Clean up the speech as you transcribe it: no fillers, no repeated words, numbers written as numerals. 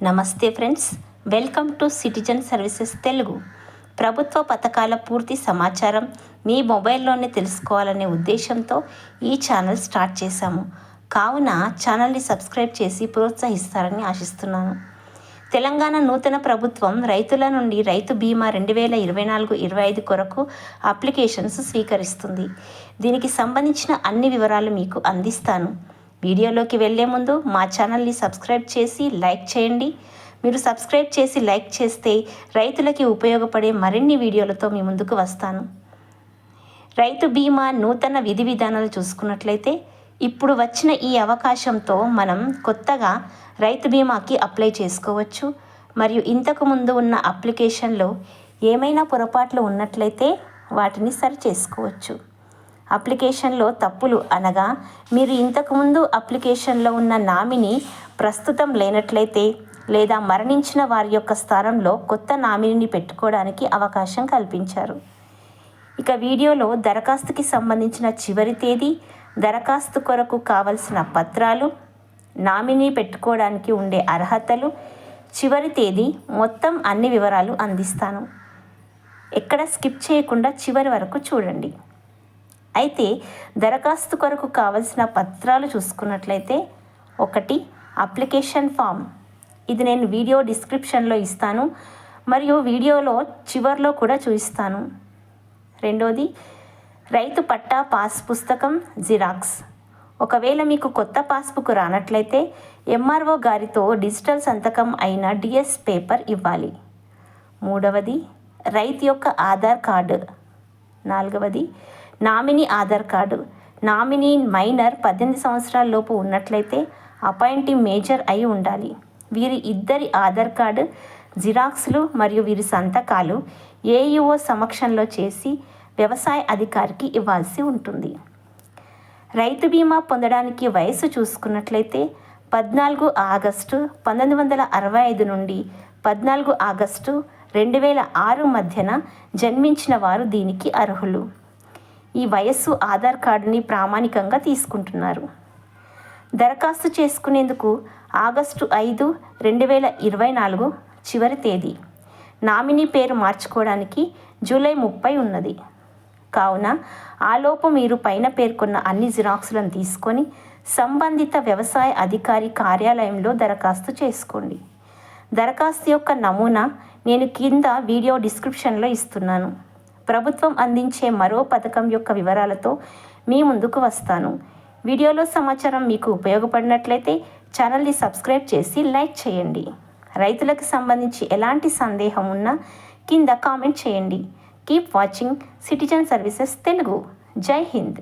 నమస్తే friends, welcome to citizen services Telugu. ప్రభుత్వ పథకాల పూర్తి సమాచారం మీ మొబైల్లోనే తెలుసుకోవాలనే ఉద్దేశంతో ఈ ఛానల్ స్టార్ట్ చేశాము. కావున ఛానల్ని సబ్స్క్రైబ్ చేసి ప్రోత్సహిస్తారని ఆశిస్తున్నాను. తెలంగాణ నూతన ప్రభుత్వం రైతుల నుండి రైతు బీమా 2024-25 కొరకు అప్లికేషన్స్ స్వీకరిస్తుంది. దీనికి సంబంధించిన అన్ని వివరాలు మీకు అందిస్తాను. వీడియోలోకి వెళ్లే ముందు మా ఛానల్ని సబ్స్క్రైబ్ చేసి లైక్ చేయండి. మీరు సబ్స్క్రైబ్ చేసి లైక్ చేస్తే రైతులకి ఉపయోగపడే మరిన్ని వీడియోలతో మీ ముందుకు వస్తాను. రైతు బీమా నూతన విధి విధానాలు చూసుకున్నట్లయితే ఇప్పుడు వచ్చిన ఈ అవకాశంతో మనం కొత్తగా రైతు బీమాకి అప్లై చేసుకోవచ్చు. మరియు ఇంతకు ముందు ఉన్న అప్లికేషన్లో ఏమైనా పొరపాట్లు ఉన్నట్లయితే వాటిని సరి చేసుకోవచ్చు. అప్లికేషన్లో తప్పులు అనగా మీరు ఇంతకుముందు అప్లికేషన్లో ఉన్న నామినీ ప్రస్తుతం లేనట్లయితే లేదా మరణించిన వారి యొక్క స్థానంలో కొత్త నామినీని పెట్టుకోవడానికి అవకాశం కల్పించారు. ఇక వీడియోలో దరఖాస్తుకి సంబంధించిన చివరి తేదీ, దరఖాస్తు కొరకు కావలసిన పత్రాలు, నామినీ పెట్టుకోవడానికి ఉండే అర్హతలు, చివరి తేదీ, మొత్తం అన్ని వివరాలు అందిస్తాను. ఎక్కడ స్కిప్ చేయకుండా చివరి వరకు చూడండి. అయితే దరఖాస్తు కొరకు కావలసిన పత్రాలు చూసుకున్నట్లయితే 1 అప్లికేషన్ ఫామ్. ఇది నేను వీడియో డిస్క్రిప్షన్లో ఇస్తాను మరియు వీడియోలో చివర్లో కూడా చూపిస్తాను. 2ది రైతు పట్టా పాస్ పుస్తకం జిరాక్స్. ఒకవేళ మీకు కొత్త పాస్బుక్ రానట్లయితే ఎంఆర్ఓ గారితో డిజిటల్ సంతకం అయిన డిఎస్ పేపర్ ఇవ్వాలి. 3వది రైతు యొక్క ఆధార్ కార్డు. 4వది nominee Aadhaar card. Nominee minor 18 సంవత్సరాల లోపు ఉన్నట్లయితే అపాయింటింగ్ మేజర్ అయి ఉండాలి. వీరి ఇద్దరి ఆధార్ కార్డు జిరాక్స్లు మరియు వీరి సంతకాలు ఏఈఓ సమక్షంలో చేసి వ్యవసాయ అధికారికి ఇవ్వాల్సి ఉంటుంది. రైతు బీమా పొందడానికి వయసు చూసుకున్నట్లయితే 14 ఆగస్టు 1965 నుండి 14 ఆగస్టు 2006 మధ్యన జన్మించిన వారు దీనికి అర్హులు. ఈ వయస్సు ఆధార్ కార్డుని ప్రామాణికంగా తీసుకుంటున్నారు. దరఖాస్తు చేసుకునేందుకు ఆగస్టు 5, 2024 చివరి తేదీ. నామినీ పేరు మార్చుకోవడానికి జూలై 30 ఉన్నది. కావున ఆలోపు మీరు పైన పేర్కొన్న అన్ని జిరాక్స్లను తీసుకొని సంబంధిత వ్యవసాయ అధికారి కార్యాలయంలో దరఖాస్తు చేసుకోండి. దరఖాస్తు యొక్క నమూనా నేను కింద వీడియో డిస్క్రిప్షన్లో ఇస్తున్నాను. ప్రభుత్వం అందించే మరో పథకం యొక్క వివరాలతో మీ ముందుకు వస్తాను. వీడియోలో సమాచారం మీకు ఉపయోగపడినట్లయితే ఛానల్ని సబ్స్క్రైబ్ చేసి లైక్ చేయండి. రైతులకు సంబంధించి ఎలాంటి సందేహం ఉన్నా కింద కామెంట్ చేయండి. Keep watching citizen services Telugu. జై హింద్.